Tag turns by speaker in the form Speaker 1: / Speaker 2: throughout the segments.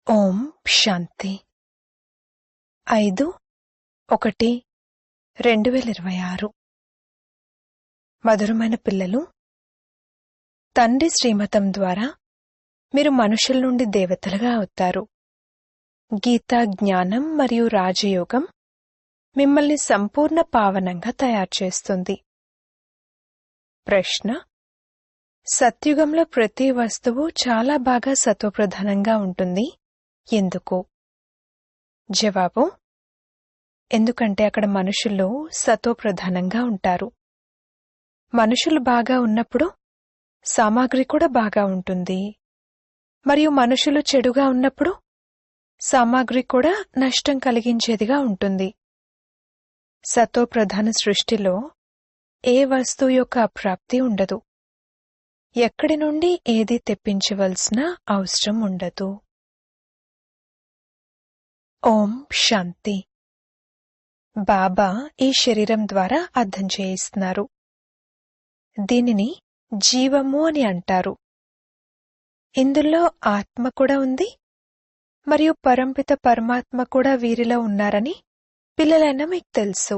Speaker 1: ఓం శాంతి 5/1/2026 మధురమైన పిల్లలు, తండ్రి శ్రీమతం ద్వారా మీరు మనుషుల నుండి దేవతలుగా అవుతారు. గీతా జ్ఞానం మరియు రాజయోగం మిమ్మల్ని సంపూర్ణ పావనంగా తయారు చేస్తుంది. ప్రశ్న: సత్యుగంలో ప్రతి వస్తువు చాలా బాగా సత్వప్రధానంగా ఉంటుంది. ఎందుకు? జవాబు: ఎందుకంటే అక్కడ మనుషులు సత్వప్రధానంగా ఉంటారు. మనుషులు బాగా ఉన్నప్పుడు సామాగ్రి కూడా బాగా ఉంటుంది, మరియు మనుషులు చెడుగా ఉన్నప్పుడు సామాగ్రి కూడా నష్టం కలిగించేదిగా ఉంటుంది. సత్వప్రధాన సృష్టిలో ఏ వస్తువు యొక్క అప్రాప్తి ఉండదు. ఎక్కడి నుండి ఏది తెప్పించవలసిన అవసరం ఉండదు. ఓం శాంతి. బాబా ఈ శరీరం ద్వారా అర్థం చేయిస్తున్నారు. దీనిని జీవము అని అంటారు. ఇందులో ఆత్మ కూడా ఉంది, మరియు పరంపిత పరమాత్మ కూడా వీరిలో ఉన్నారని పిల్లలైన మీకు తెలుసు.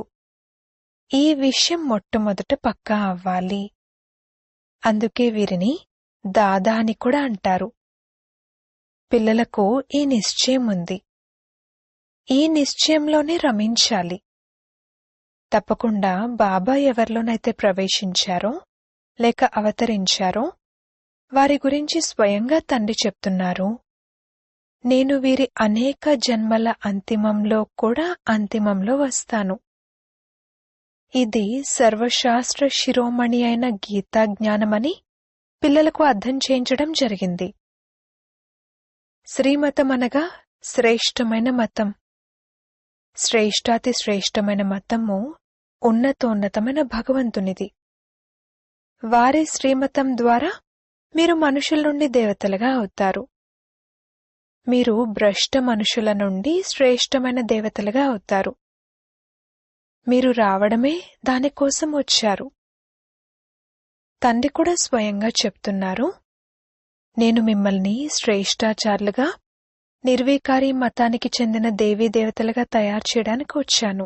Speaker 1: ఈ విషయం మొట్టమొదట పక్కా అవ్వాలి. అందుకే వీరిని దాదా అని కూడా అంటారు. పిల్లలకు ఈ నిశ్చయం ఉంది. ఈ నిశ్చయంలోనే రమించాలి. తప్పకుండా బాబా ఎవరిలోనైతే ప్రవేశించారో లేక అవతరించారో వారి గురించి స్వయంగా తండ్రి చెప్తున్నారు, నేను వీరి అనేక జన్మల అంతిమంలో కూడా అంతిమంలో వస్తాను. ఇది సర్వశాస్త్ర శిరోమణి అయిన గీతా జ్ఞానమని పిల్లలకు అర్థం చేయించడం జరిగింది. శ్రీమతం అనగా శ్రేష్టమైన మతం. శ్రేష్టాతి శ్రేష్టమైన మతము ఉన్నతోన్నతమైన భగవంతునిది. వారి శ్రీమతం ద్వారా మీరు మనుషుల నుండి దేవతలుగా అవుతారు. మీరు భ్రష్ట మనుషుల నుండి శ్రేష్టమైన దేవతలుగా అవుతారు. మీరు రావడమే దానికోసం వచ్చారు. తండ్రి కూడా స్వయంగా చెప్తున్నారు, నేను మిమ్మల్ని శ్రేష్టాచారులుగా నిర్వీకారి మతానికి చెందిన దేవీ దేవతలుగా తయారు చేయడానికి వచ్చాను.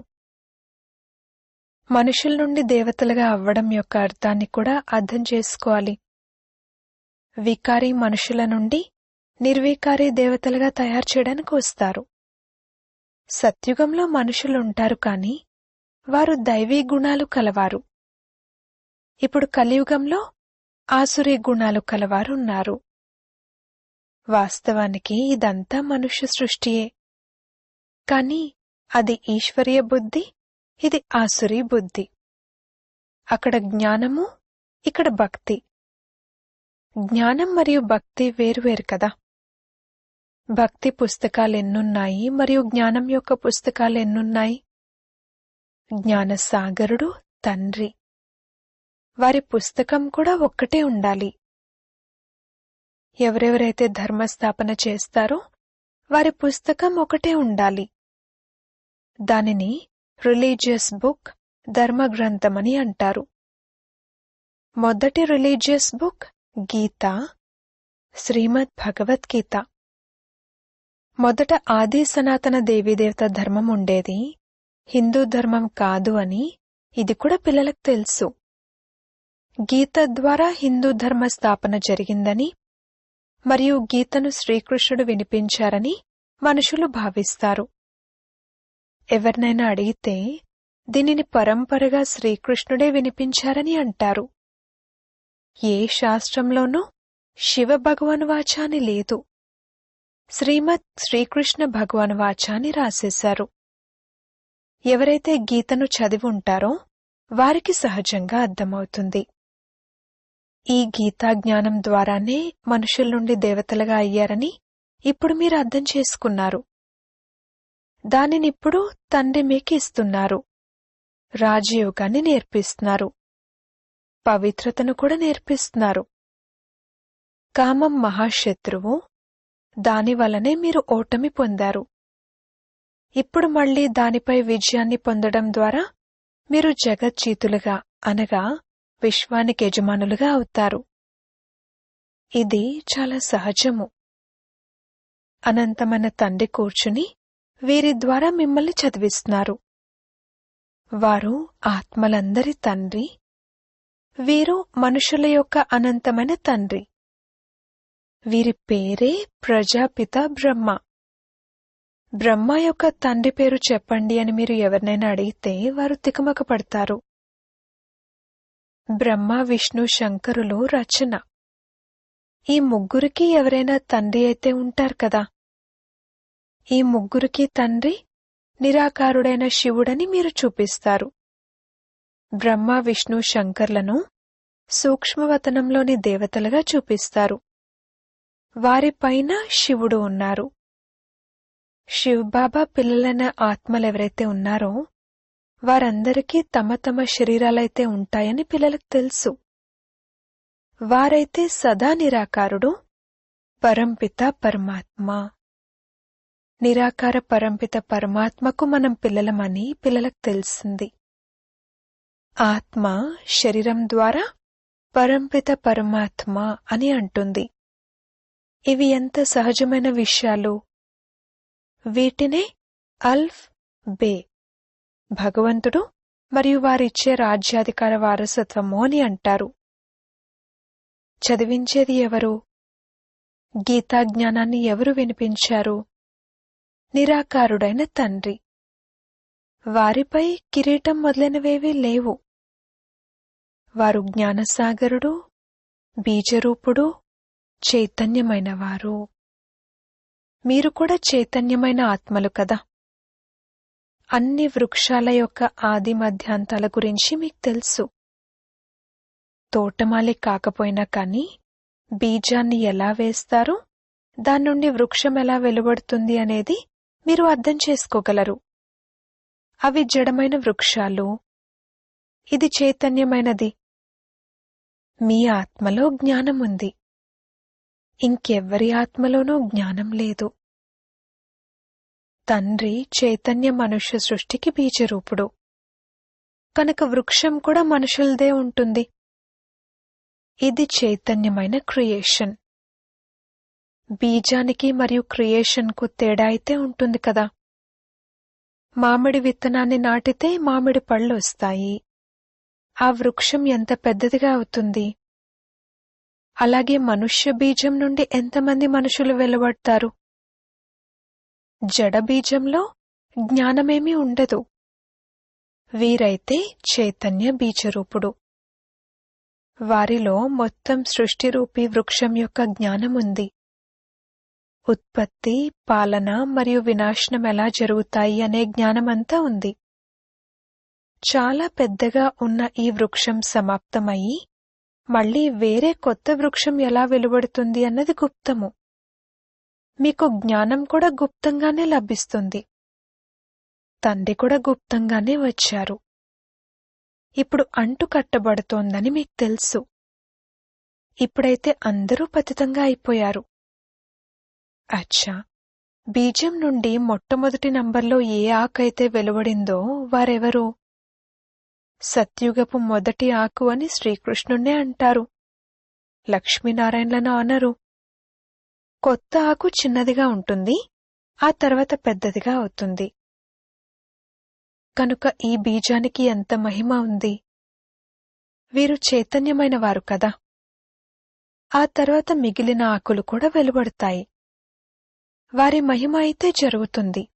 Speaker 1: మనుషుల నుండి దేవతలుగా అవ్వడం యొక్క అర్థాన్ని కూడా అర్థం చేసుకోవాలి. వికారి మనుషుల నుండి నిర్వీకారి దేవతలుగా తయారు చేయడానికి వస్తారు. సత్యుగంలో మనుషులుంటారు, కానీ వారు దైవీ గుణాలు కలవారు. ఇప్పుడు కలియుగంలో ఆసురీ గుణాలు కలవారు ఉన్నారు. వాస్తవానికి ఇదంతా మనుష్య సృష్టియే, కాని అది ఈశ్వరీయ బుద్ధి, ఇది ఆసురీ బుద్ధి. అక్కడ జ్ఞానము, ఇక్కడ భక్తి. జ్ఞానం మరియు భక్తి వేరువేరు కదా. భక్తి పుస్తకాలు ఎన్నున్నాయి మరియు జ్ఞానం యొక్క పుస్తకాలు ఎన్నున్నాయి? జ్ఞానసాగరుడు తండ్రి. వారి పుస్తకం కూడా ఒక్కటే ఉండాలి. ఎవరెవరైతే ధర్మస్థాపన చేస్తారో వారి పుస్తకం ఒకటే ఉండాలి. దానిని రిలీజియస్ బుక్, ధర్మగ్రంథమని అంటారు. మొదటి రిలీజియస్ బుక్ గీత, శ్రీమద్ భగవద్గీత. మొదట ఆది సనాతన దేవీదేవత ధర్మం ఉండేది, హిందూ ధర్మం కాదు అని ఇది కూడా పిల్లలకు తెలుసు. గీత ద్వారా హిందూ ధర్మ స్థాపన జరిగిందని మరియు గీతను శ్రీకృష్ణుడు వినిపించారని మనుషులు భావిస్తారు. ఎవరినైనా అడిగితే దీనిని పరంపరగా శ్రీకృష్ణుడే వినిపించారని అంటారు. ఏ శాస్త్రంలోనూ శివ భగవాన్ వాచాని లేదు. శ్రీమద్ శ్రీకృష్ణ భగవాన్ వాచాని రాసేశారు. ఎవరైతే గీతను చదివి ఉంటారో వారికి సహజంగా అర్థమవుతుంది. ఈ గీతా జ్ఞానం ద్వారానే మనుషుల నుండి దేవతలుగా అయ్యారని ఇప్పుడు మీరు అర్థం చేసుకున్నారు. దానినిప్పుడు తండ్రి మీకు ఇస్తున్నారు. రాజయోగాన్ని నేర్పిస్తున్నారు. పవిత్రతను కూడా నేర్పిస్తున్నారు. కామం మహాశత్రువు, దానివల్లనే మీరు ఓటమి పొందారు. ఇప్పుడు మళ్లీ దానిపై విజయాన్ని పొందడం ద్వారా మీరు జగజ్జీతులుగా అనగా విశ్వానికి యజమానులుగా అవుతారు. ఇది చాలా సహజము. అనంతమైన తండ్రి కూర్చుని వీరి ద్వారా మిమ్మల్ని చదివిస్తున్నారు. వారు ఆత్మలందరి తండ్రి, వీరు మనుషుల యొక్క అనంతమైన తండ్రి. వీరి పేరే ప్రజాపిత బ్రహ్మ. బ్రహ్మ యొక్క తండ్రి పేరు చెప్పండి అని మీరు ఎవరినైనా అడిగితే వారు తికమక పడతారు. బ్రహ్మ, విష్ణు, శంకరులు రచన. ఈ ముగ్గురికి ఎవరైనా తండ్రి అయితే ఉంటారు కదా. ఈ ముగ్గురికి తండ్రి నిరాకారుడైన శివుడని మీరు చూపిస్తారు. బ్రహ్మ, విష్ణు, శంకర్లను సూక్ష్మవతనంలోని దేవతలుగా చూపిస్తారు. వారిపైన శివుడు ఉన్నారు. శివబాబా పిల్లలైన ఆత్మలెవరైతే ఉన్నారో వారందరికీ తమ తమ శరీరాలైతే ఉంటాయని పిల్లలకు తెలుసు. వారైతే సదా నిరాకారుడు, పరంపిత పరమాత్మ. నిరాకార పరంపిత పరమాత్మకు మనం పిల్లలమని పిల్లలకు తెలిసింది. ఆత్మ శరీరం ద్వారా పరంపిత పరమాత్మ అని అంటుంది. ఇవి ఎంత సహజమైన విషయాలు. వీటినే అల్ఫ్ బే, భగవంతుడు మరియు వారిచ్చే రాజ్యాధికార వారసత్వము అని అంటారు. చదివించేది ఎవరు? గీతా జ్ఞానాన్ని ఎవరు వినిపించారు? నిరాకారుడైన తండ్రి. వారిపై కిరీటం మొదలైనవేవీ లేవు. వారు జ్ఞానసాగరుడు, బీజరూపుడు, చైతన్యమైనవారు. మీరు కూడా చైతన్యమైన ఆత్మలు కదా. అన్ని వృక్షాల యొక్క ఆది మధ్యాంతాల గురించి మీకు తెలుసు. తోటమాలి కాకపోయినా కానీ బీజాన్ని ఎలా వేస్తారు, దాని నుండి వృక్షం ఎలా వెలువడుతుంది అనేది మీరు అర్థం చేసుకోగలరు. అవి జడమైన వృక్షాలు, ఇది చైతన్యమైనది. మీ ఆత్మలో జ్ఞానముంది. ఇంకెవ్వరి ఆత్మలోనూ జ్ఞానం లేదు. తండ్రి చైతన్య మనుష్య సృష్టికి బీజరూపుడు కనుక వృక్షం కూడా మనుషులదే ఉంటుంది. ఇది చైతన్యమైన క్రియేషన్. బీజానికి మరియు క్రియేషన్కు తేడా అయితే ఉంటుంది కదా. మామిడి విత్తనాన్ని నాటితే మామిడి పళ్ళు వస్తాయి. ఆ వృక్షం ఎంత పెద్దదిగా అవుతుంది. అలాగే మనుష్య బీజం నుండి ఎంతమంది మనుషులు వెలువడతారు. జడ బీజంలో జ్ఞానమేమీ ఉండదు. వీరైతే చైతన్య బీజరూపుడు. వారిలో మొత్తం సృష్టిరూపీ వృక్షం యొక్క జ్ఞానముంది. ఉత్పత్తి, పాలన మరియు వినాశనం ఎలా జరుగుతాయి అనే జ్ఞానమంతా ఉంది. చాలా పెద్దగా ఉన్న ఈ వృక్షం సమాప్తమయ్యి మళ్లీ వేరే కొత్త వృక్షం ఎలా వెలువడుతుంది అన్నది గుప్తము. మీకు జ్ఞానం కూడా గుప్తంగానే లభిస్తుంది. తండ్రి కూడా గుప్తంగానే వచ్చారు. ఇప్పుడు అంటు కట్టబడుతోందని మీకు తెలుసు. ఇప్పుడైతే అందరూ పతితంగా అయిపోయారు. అచ్చా, బీజం నుండి మొట్టమొదటి నంబర్లో ఏ ఆకైతే వెలువడిందో వారెవరు? సత్యుగపు మొదటి ఆకు అని శ్రీకృష్ణుణ్ణే అంటారు. లక్ష్మీనారాయణలను అనరు. కొత్త ఆకు చిన్నదిగా ఉంటుంది, ఆ తర్వాత పెద్దదిగా అవుతుంది. కనుక ఈ బీజానికి ఎంత మహిమ ఉంది. వీరు చైతన్యమైన వారు కదా. ఆ తర్వాత మిగిలిన ఆకులు కూడా వెలువడతాయి. వారి మహిమ అయితే జరుగుతుంది.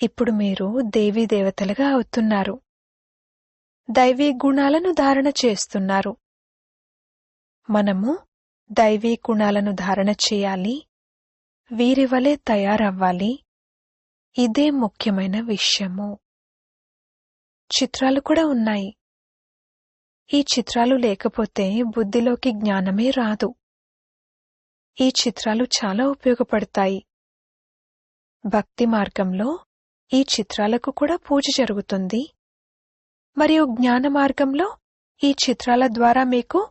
Speaker 1: ఇప్పుడు మీరు దేవీ దేవతలుగా అవుతున్నారు. దైవీ గుణాలను ధారణ చేస్తున్నారు. మనము దైవీ గుణాలను ధారణ చేయాలి. వీరి వలె తయారవ్వాలి. ఇదే ముఖ్యమైన విషయము. చిత్రాలు కూడా ఉన్నాయి. ఈ చిత్రాలు లేకపోతే బుద్ధిలోకి జ్ఞానమే రాదు. ఈ చిత్రాలు చాలా ఉపయోగపడతాయి. భక్తి మార్గంలో ఈ చిత్రాలకు కూడా పూజ జరుగుతుంది. మరియు జ్ఞాన మార్గంలో ఈ చిత్రాల ద్వారా మీకు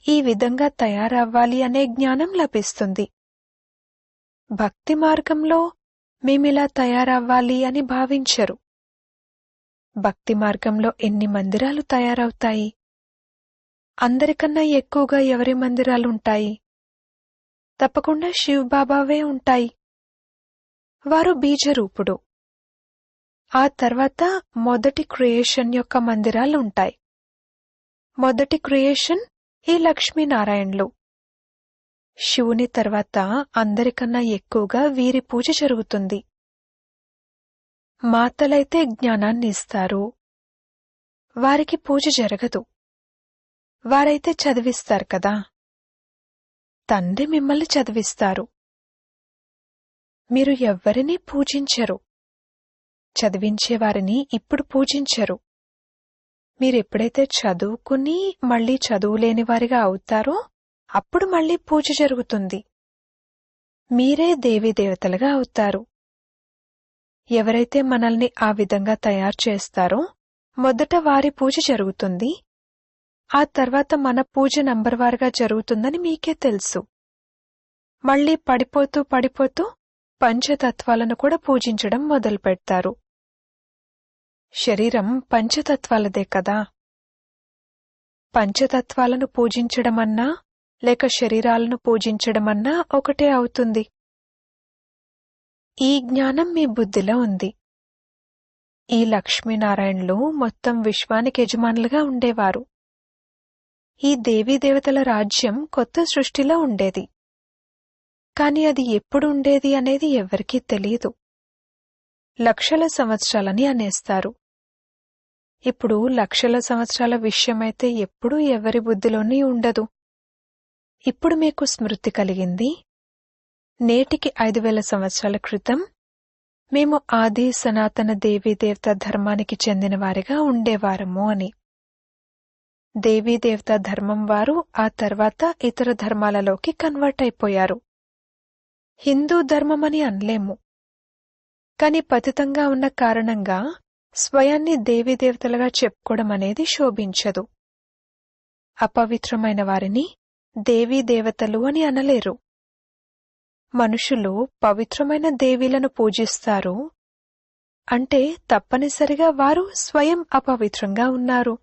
Speaker 1: ఈ విధంగా తయారవ్వాలి అనే జ్ఞానం లభిస్తుంది. భక్తి మార్గంలో మేమిలా తయారవ్వాలి అని భావించరు. భక్తి మార్గంలో ఎన్ని మందిరాలు తయారవుతాయి? అందరికన్నా ఎక్కువగా ఎవరి మందిరాలుంటాయి? తప్పకుండా శివబాబావే ఉంటాయి. వారు బీజరూపుడు. ఆ తర్వాత మొదటి క్రియేషన్ యొక్క మందిరాలుంటాయి. మొదటి క్రియేషన్ ఈ లక్ష్మీనారాయణులు. శివుని తర్వాత అందరికన్నా ఎక్కువగా వీరి పూజ జరుగుతుంది. మాతలైతే జ్ఞానాన్ని ఇస్తారు. వారికి పూజ జరగదు. వారైతే చదివిస్తారు కదా. తండ్రి మిమ్మల్ని చదివిస్తారు. మీరు ఎవ్వరినీ పూజించరు. చదివించేవారిని ఇప్పుడు పూజించరు. మీరెప్పుడైతే చదువుకుని మళ్లీ చదువులేనివారిగా అవుతారో అప్పుడు మళ్లీ పూజ జరుగుతుంది. మీరే దేవీదేవతలుగా అవుతారు. ఎవరైతే మనల్ని ఆ విధంగా తయారు చేస్తారో మొదట వారి పూజ జరుగుతుంది. ఆ తర్వాత మన పూజ నంబర్వారుగా జరుగుతుందని మీకే తెలుసు. మళ్లీ పడిపోతూ పడిపోతూ పంచతత్వాలను కూడా పూజించడం మొదలుపెడతారు. శరీరం పంచతత్వాలదే కదా. పంచతత్వాలను పూజించడమన్నా లేక శరీరాలను పూజించడమన్నా ఒకటే అవుతుంది. ఈ జ్ఞానం మీ బుద్ధిలో ఉంది. ఈ లక్ష్మీనారాయణులు మొత్తం విశ్వానికి యజమానులుగా ఉండేవారు. ఈ దేవీదేవతల రాజ్యం కొత్త సృష్టిలో ఉండేది. కాని అది ఎప్పుడు ఉండేది అనేది ఎవ్వరికీ తెలియదు. లక్షల సంవత్సరాలని అనేస్తారు. ఇప్పుడు లక్షల సంవత్సరాల విషయమైతే ఎప్పుడూ ఎవరి బుద్ధిలోనే ఉండదు. ఇప్పుడు మీకు స్మృతి కలిగింది. నేటికి 5000 సంవత్సరాల క్రితం మేము ఆది సనాతన దేవీదేవత ధర్మానికి చెందినవారిగా ఉండేవారము అని. దేవీదేవత ధర్మం వారు ఆ తర్వాత ఇతర ధర్మాలలోకి కన్వర్ట్ అయిపోయారు. హిందూ ధర్మమని అనలేము. కాని పతితంగా ఉన్న కారణంగా స్వయాన్ని దేవీదేవతలుగా చెప్పుకోవడం అనేది శోభించదు. అపవిత్రమైన వారిని దేవీదేవతలు అని అనలేరు. మనుషులు పవిత్రమైన దేవీలను పూజిస్తారు అంటే తప్పనిసరిగా వారు స్వయం అపవిత్రంగా ఉన్నారు.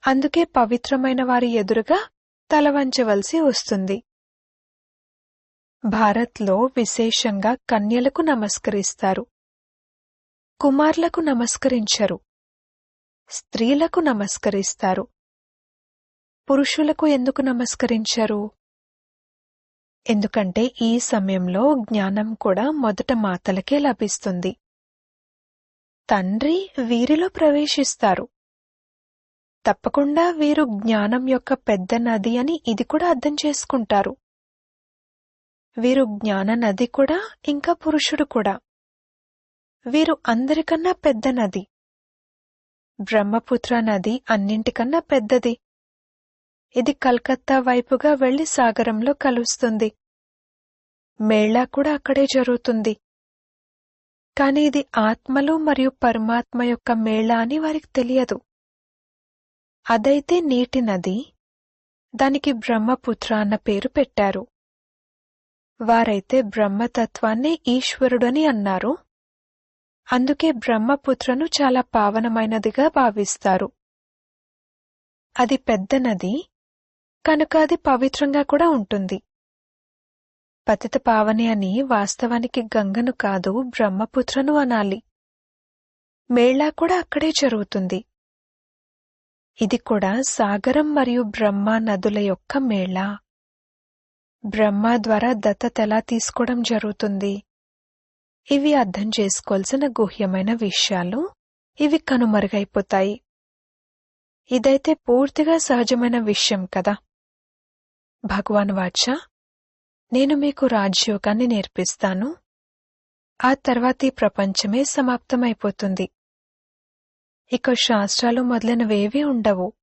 Speaker 1: అందుకే పవిత్రమైన వారి ఎదురుగా తలవంచవలసి వస్తుంది. భారత్లో విశేషంగా కన్యలకు నమస్కరిస్తారు. కుమార్లకు నమస్కరించరు. స్త్రీలకు నమస్కరిస్తారు. పురుషులకు ఎందుకు నమస్కరించరు? ఎందుకంటే ఈ సమయంలో జ్ఞానం కూడా మొదట మాతలకే లభిస్తుంది. తండ్రి వీరిలో ప్రవేశిస్తారు. తప్పకుండా వీరు జ్ఞానం యొక్క పెద్ద నది అని ఇది కూడా అర్థం చేసుకుంటారు. వీరు జ్ఞాన నది కూడా, ఇంకా పురుషుడు కూడా. వీరు అందరికన్నా పెద్ద నది. బ్రహ్మపుత్ర నది అన్నింటికన్నా పెద్దది. ఇది కల్కత్తా వైపుగా వెళ్లి సాగరంలో కలుస్తుంది. మేళా కూడా అక్కడే జరుగుతుంది. కాని ఇది ఆత్మలు మరియు పరమాత్మ యొక్క మేళా అని వారికి తెలియదు. అదైతే నీటి నది. దానికి బ్రహ్మపుత్ర అన్న పేరు పెట్టారు. వారైతే బ్రహ్మతత్వాన్నే ఈశ్వరుడని అన్నారు. అందుకే బ్రహ్మపుత్రను చాలా పావనమైనదిగా భావిస్తారు. అది పెద్ద నది కనుక అది పవిత్రంగా కూడా ఉంటుంది. పతిత పావని అని వాస్తవానికి గంగను కాదు బ్రహ్మపుత్రను అనాలి. మేళా కూడా అక్కడే జరుగుతుంది. ఇది కూడా సాగరం మరియు బ్రహ్మ నదుల యొక్క మేళా. బ్రహ్మ ద్వారా దత్తత ఎలా తీసుకోవడం జరుగుతుంది? ఇవి అర్థం చేసుకోవాల్సిన గుహ్యమైన విషయాలు. ఇవి కనుమరుగైపోతాయి. ఇదైతే పూర్తిగా సహజమైన విషయం కదా. భగవాన్ వాచా, నేను మీకు రాజయోగాన్ని నేర్పిస్తాను. ఆ తర్వాత ఈ ప్రపంచమే సమాప్తమైపోతుంది. ఇక శాస్త్రాలు మొదలైనవేవీ ఉండవు.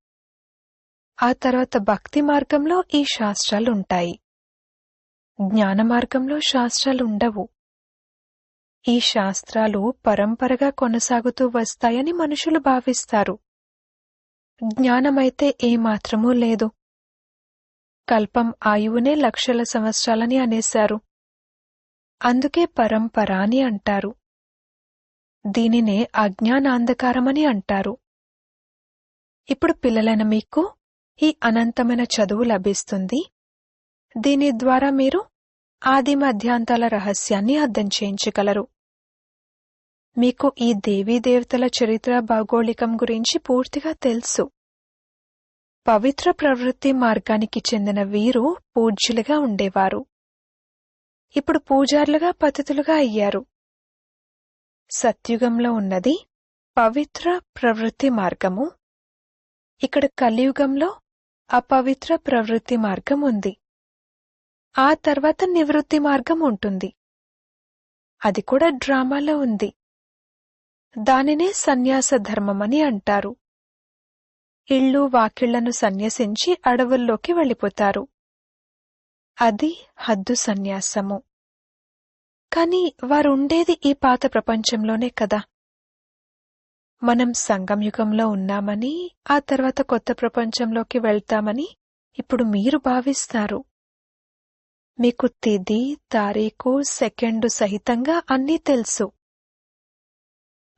Speaker 1: ఆ తర్వాత భక్తి మార్గంలో ఈ శాస్త్రాలుంటాయి. జ్ఞాన మార్గంలో శాస్త్రాలుండవు. ఈ శాస్త్రాలు పరంపరగా కొనసాగుతూ వస్తాయని మనుషులు భావిస్తారు. జ్ఞానమైతే ఏమాత్రమూ లేదు. కల్పం ఆయువునే లక్షల సంవత్సరాలని అనేశారు. అందుకే పరంపర అని అంటారు. దీనినే అజ్ఞానాంధకారమని అంటారు. ఇప్పుడు పిల్లలైన మీకు ఈ అనంతమైన చదువు లభిస్తుంది. దీని ద్వారా మీరు ఆది మధ్యాంతాల రహస్యాన్ని అర్థం చేయించగలరు. మీకు ఈ దేవీదేవతల చరిత్ర భౌగోళికం గురించి పూర్తిగా తెలుసు. పవిత్ర ప్రవృత్తి మార్గానికి చెందిన వీరు పూజ్యులుగా ఉండేవారు. ఇప్పుడు పూజారులుగా పతితులుగా అయ్యారు. సత్యుగంలో ఉన్నది పవిత్ర ప్రవృత్తి మార్గము. ఇక్కడ కలియుగంలో అపవిత్ర ప్రవృత్తి మార్గం ఉంది. ఆ తర్వాత నివృత్తి మార్గం ఉంటుంది. అది కూడా డ్రామాలో ఉంది. దానినే సన్యాస ధర్మమని అంటారు. ఇళ్ళు వాకిళ్లను సన్యసించి అడవుల్లోకి వెళ్ళిపోతారు. అది హద్దు సన్యాసము. కాని వారుండేది ఈ పాత ప్రపంచంలోనే కదా. మనం సంగంయుగంలో ఉన్నామని, ఆ తర్వాత కొత్త ప్రపంచంలోకి వెళ్తామని ఇప్పుడు మీరు భావిస్తారు. మీకు తిథి, తారీఖు, సెకండు సహితంగా అన్నీ తెలుసు.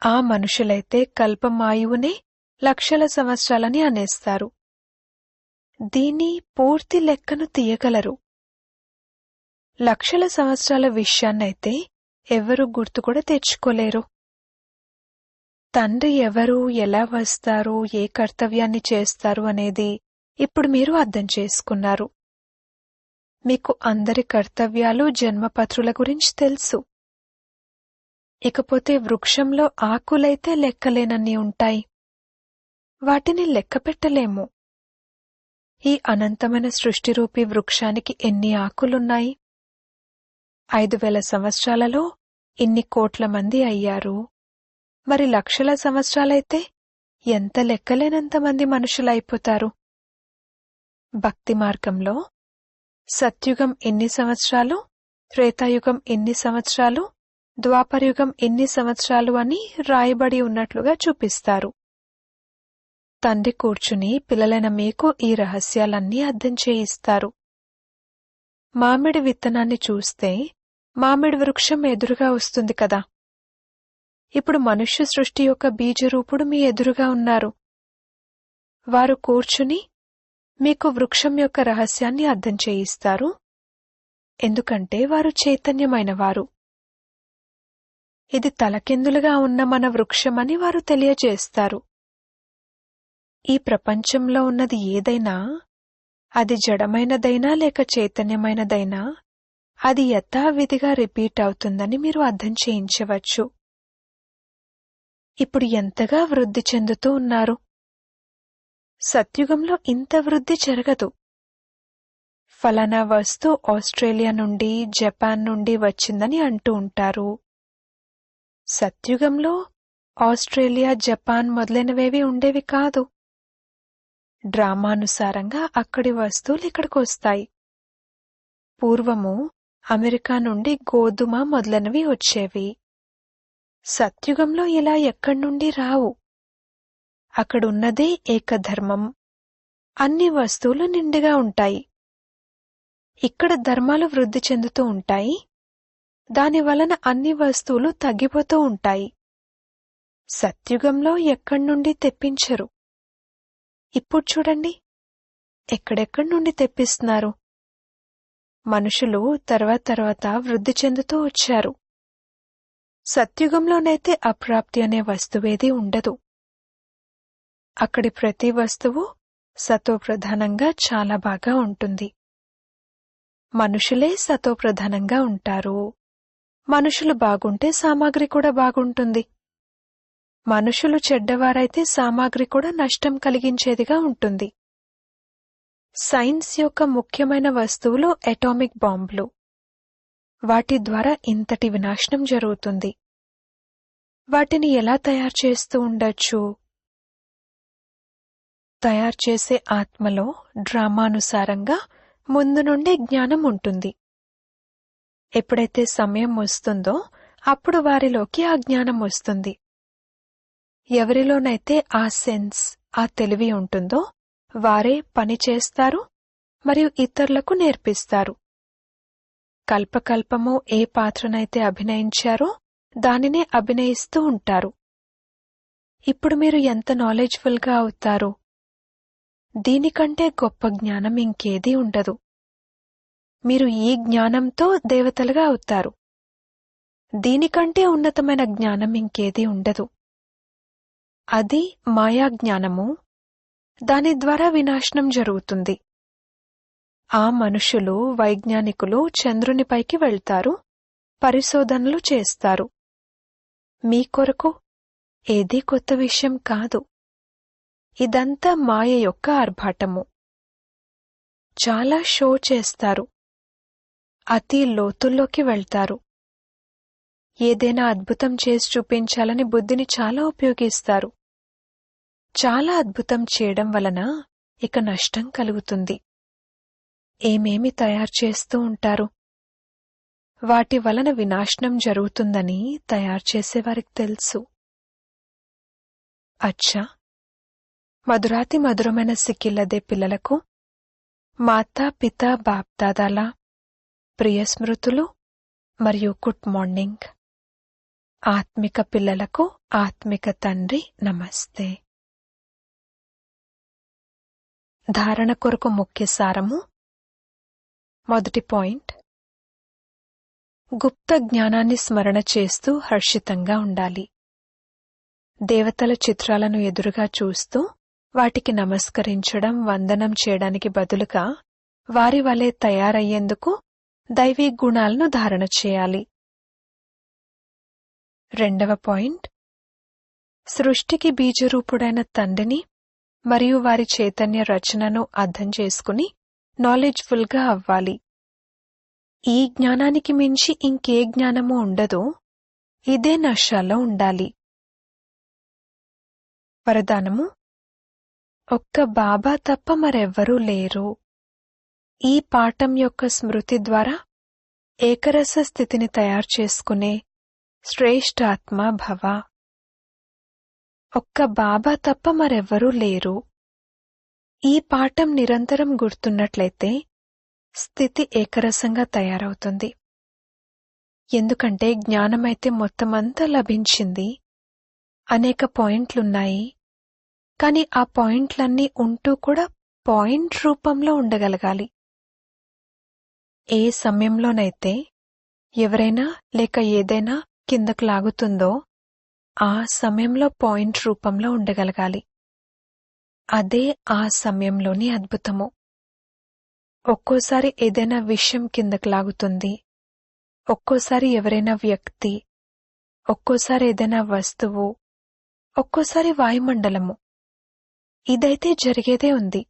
Speaker 1: ఆ మనుషులైతే కల్పమాయువునే లక్షల సంవత్సరాలని అనేస్తారు. దీని పూర్తి లెక్కను తీయగలరు. లక్షల సంవత్సరాల విషయాన్నైతే ఎవరూ గుర్తు కూడా తెచ్చుకోలేరు. తండ్రి ఎవరు, ఎలా వస్తారు, ఏ కర్తవ్యాన్ని చేస్తారు అనేది ఇప్పుడు మీరు అర్థం చేసుకున్నారు. మీకు అందరి కర్తవ్యాలు, జన్మపత్రుల గురించి తెలుసు. ఇకపోతే వృక్షంలో ఆకులైతే లెక్కలేనన్ని ఉంటాయి. వాటిని లెక్కపెట్టలేము. ఈ అనంతమైన సృష్టిరూపీ వృక్షానికి ఎన్ని ఆకులున్నాయి? 5,000 సంవత్సరాలలో ఇన్ని కోట్ల మంది అయ్యారు. మరి లక్షల సంవత్సరాలైతే ఎంత లెక్కలేనంత మంది మనుషులైపోతారు. భక్తి మార్గంలో సత్యుగం ఎన్ని సంవత్సరాలు, త్రేతాయుగం ఎన్ని సంవత్సరాలు, ద్వాపరయుగం ఎన్ని సంవత్సరాలు అని రాయబడి ఉన్నట్లుగా చూపిస్తారు. తండ్రి కూర్చుని పిల్లలైన మీకు ఈ రహస్యాలన్నీ అర్థం చేయిస్తారు. మామిడి విత్తనాన్ని చూస్తే మామిడి వృక్షం ఎదురుగా వస్తుంది కదా. ఇప్పుడు మనుష్య సృష్టి యొక్క బీజరూపుడు మీ ఎదురుగా ఉన్నారు. వారు కూర్చుని మీకు వృక్షం యొక్క రహస్యాన్ని అర్థం చేయిస్తారు. ఎందుకంటే వారు చైతన్యమైనవారు. ఇది తలకిందులుగా ఉన్న మన వృక్షమని వారు తెలియజేస్తారు. ఈ ప్రపంచంలో ఉన్నది ఏదైనా, అది జడమైనదైనా లేక చైతన్యమైనదైనా, అది యథావిధిగా రిపీట్ అవుతుందని మీరు అర్థం చేయించవచ్చు. ఇప్పుడు ఎంతగా వృద్ధి చెందుతూ ఉన్నారు. సత్యుగంలో ఇంత వృద్ధి జరగదు. ఫలానా వస్తువు ఆస్ట్రేలియా నుండి, జపాన్ నుండి వచ్చిందని అంటూ ఉంటారు. సత్యుగంలో ఆస్ట్రేలియా, జపాన్ మొదలైనవేవి ఉండేవి కాదు. డ్రామానుసారంగా అక్కడి వస్తువులు ఇక్కడికొస్తాయి. పూర్వము అమెరికా నుండి గోధుమ మొదలైనవి వచ్చేవి. సత్యుగంలో ఇలా ఎక్కడి నుండి రావు. అక్కడున్నదే ఏకధర్మం. అన్ని వస్తువులు నిండుగా ఉంటాయి. ఇక్కడ ధర్మాలు వృద్ధి చెందుతూ ఉంటాయి. దానివలన అన్ని వస్తువులు తగ్గిపోతూ ఉంటాయి. సత్యుగంలో ఎక్కడి నుండి తెప్పించరు. ఇప్పుడు చూడండి, ఎక్కడెక్కడి నుండి తెప్పిస్తున్నారు. మనుషులు తర్వాత వృద్ధి చెందుతూ వచ్చారు. సత్యుగంలోనైతే అప్రాప్తి అనే వస్తువేదీ ఉండదు. అక్కడి ప్రతి వస్తువు సతోప్రధానంగా చాలా బాగా ఉంటుంది. మనుషులే సతోప్రధానంగా ఉంటారు. మనుషులు బాగుంటే సామాగ్రి కూడా బాగుంటుంది. మనుషులు చెడ్డవారైతే సామాగ్రి కూడా నష్టం కలిగించేదిగా ఉంటుంది. సైన్స్ యొక్క ముఖ్యమైన వస్తువులు అటామిక్ బాంబులు. వాటి ద్వారా ఇంతటి వినాశనం జరుగుతుంది. వాటిని ఎలా తయారు చేస్తూ ఉండొచ్చు? తయారు చేసే ఆత్మలో డ్రామానుసారంగా ముందు నుండే జ్ఞానం ఉంటుంది. ఎప్పుడైతే సమయం వస్తుందో అప్పుడు వారిలోకి ఆ జ్ఞానం వస్తుంది. ఎవరిలోనైతే ఆ సెన్స్, ఆ తెలివి ఉంటుందో వారే పని చేస్తారు మరియు ఇతరులకు నేర్పిస్తారు. కల్పకల్పము ఏ పాత్రనైతే అభినయించారో దానినే అభినయిస్తూ ఉంటారు. ఇప్పుడు మీరు ఎంత నాలెడ్జ్ఫుల్గా అవుతారు. దీనికంటే గొప్ప జ్ఞానం ఇంకేదీ ఉండదు. మీరు ఈ జ్ఞానంతో దేవతలుగా అవుతారు. దీనికంటే ఉన్నతమైన జ్ఞానం ఇంకేదీ ఉండదు. అది మాయా జ్ఞానము. దాని ద్వారా వినాశనం జరుగుతుంది. ఆ మనుషులు, వైజ్ఞానికులు చంద్రునిపైకి వెళ్తారు, పరిశోధనలు చేస్తారు. మీ కొరకు ఏదీ కొత్త విషయం కాదు. ఇదంతా మాయ యొక్క ఆర్భాటము. చాలా షో చేస్తారు. అతి లోతుల్లోకి వెళ్తారు. ఏదైనా అద్భుతం చేసి చూపించాలని బుద్ధిని చాలా ఉపయోగిస్తారు. చాలా అద్భుతం చేయడం వలన ఇక నష్టం కలుగుతుంది. ఏమేమి తయారు చేస్తూ ఉంటారు. వాటి వలన వినాశనం జరుగుతుందని తయారు చేసేవారికి తెలుసు. అచ్చా, మధురాతి మధురమైన సిక్కిల్లదే పిల్లలకు మాతా పితా బాప్దాదాల ప్రియ స్మృతులు మరియు గుడ్ మార్నింగ్. ఆత్మిక పిల్లలకు ఆత్మిక తండ్రి నమస్తే. ధారణ కొరకు ముఖ్య సారము. మొదటి పాయింట్, గుప్త జ్ఞానాన్ని స్మరణ చేస్తూ హర్షితంగా ఉండాలి. దేవతల చిత్రాలను ఎదురుగా చూస్తూ వాటికి నమస్కరించడం, వందనం చేయడానికి బదులుగా వారి వలె తయారయ్యేందుకు దైవీ గుణాలను ధారణ చేయాలి. రెండవ పాయింట్, సృష్టికి బీజరూపుడైన తండ్రిని మరియు వారి చైతన్య రచనను అర్థం చేసుకుని నాలెడ్జ్ఫుల్గా అవ్వాలి. ఈ జ్ఞానానికి మించి ఇంకే జ్ఞానమూ ఉండదు. ఇదే నశాలో ఉండాలి. వరదానము, ఒక్క బాబా తప్ప మరెవ్వరూ లేరు. ఈ పాఠం యొక్క స్మృతి ద్వారా ఏకరస స్థితిని తయారు చేసుకునే శ్రేష్ఠాత్మ భవ. ఒక్క బాబా తప్ప మరెవ్వరూ లేరు. ఈ పాఠం నిరంతరం గుర్తున్నట్లయితే స్థితి ఏకరసంగా తయారవుతుంది. ఎందుకంటే జ్ఞానమైతే మొత్తమంతా లభించింది. అనేక పాయింట్లున్నాయి. కాని ఆ పాయింట్లన్నీ ఉంటూ కూడా పాయింట్ రూపంలో ఉండగలగాలి. ఏ సమయంలోనైతే ఎవరైనా లేక ఏదైనా కిందకు లాగుతుందో ఆ సమయంలో పాయింట్ రూపంలో ఉండగలగాలి. అదే ఆ సమయంలోని అద్భుతము. ఒక్కోసారి ఏదైనా విషయం కిందకు లాగుతుంది, ఒక్కోసారి ఎవరైనా వ్యక్తి, ఒక్కోసారి ఏదైనా వస్తువు, ఒక్కోసారి వాయుమండలము. ఇదైతే జరిగేదే ఉంది.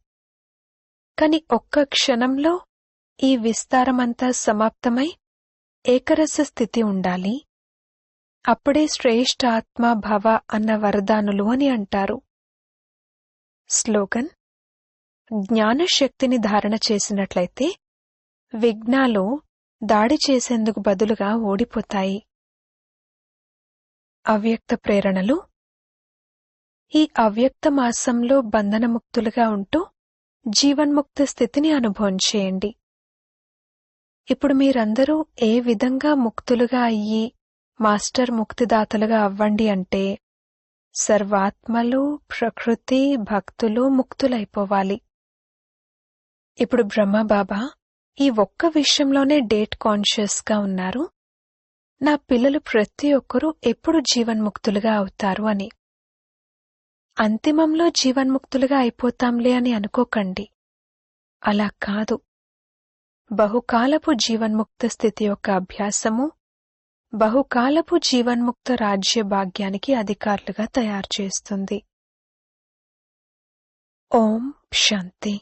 Speaker 1: కాని ఒక్క క్షణంలో ఈ విస్తారమంతా సమాప్తమై ఏకరస స్థితి ఉండాలి. అప్పుడే శ్రేష్ఠ ఆత్మ భవ అన్న వరదానులు అని అంటారు. స్లోగన్, జ్ఞానశక్తిని ధారణ చేసినట్లయితే విఘ్నాలు దాడి చేసేందుకు బదులుగా ఓడిపోతాయి. అవ్యక్త ప్రేరణలు. ఈ అవ్యక్త మాసంలో బంధనముక్తులుగా ఉంటూ జీవన్ముక్త స్థితిని అనుభవం చేయండి. ఇప్పుడు మీరందరూ ఏ విధంగా ముక్తులుగా అయ్యి మాస్టర్ ముక్తిదాతలుగా అవ్వండి అంటే సర్వాత్మలు, ప్రకృతి, భక్తులు ముక్తులైపోవాలి. ఇప్పుడు బ్రహ్మబాబా ఈ ఒక్క విషయంలోనే డేట్ కాన్షియస్గా ఉన్నారు. నా పిల్లలు ప్రతి ఒక్కరూ ఎప్పుడు జీవన్ముక్తులుగా అవుతారు అని. అంతిమంలో జీవన్ముక్తులుగా అయిపోతాంలే అని అనుకోకండి. అలా కాదు. బహుకాలపు జీవన్ముక్త స్థితి యొక్క అభ్యాసము బహుకాలపు జీవన్ముక్త రాజ్య భాగ్యానికి అధికారులుగా తయారు చేస్తుంది. ఓం శాంతి.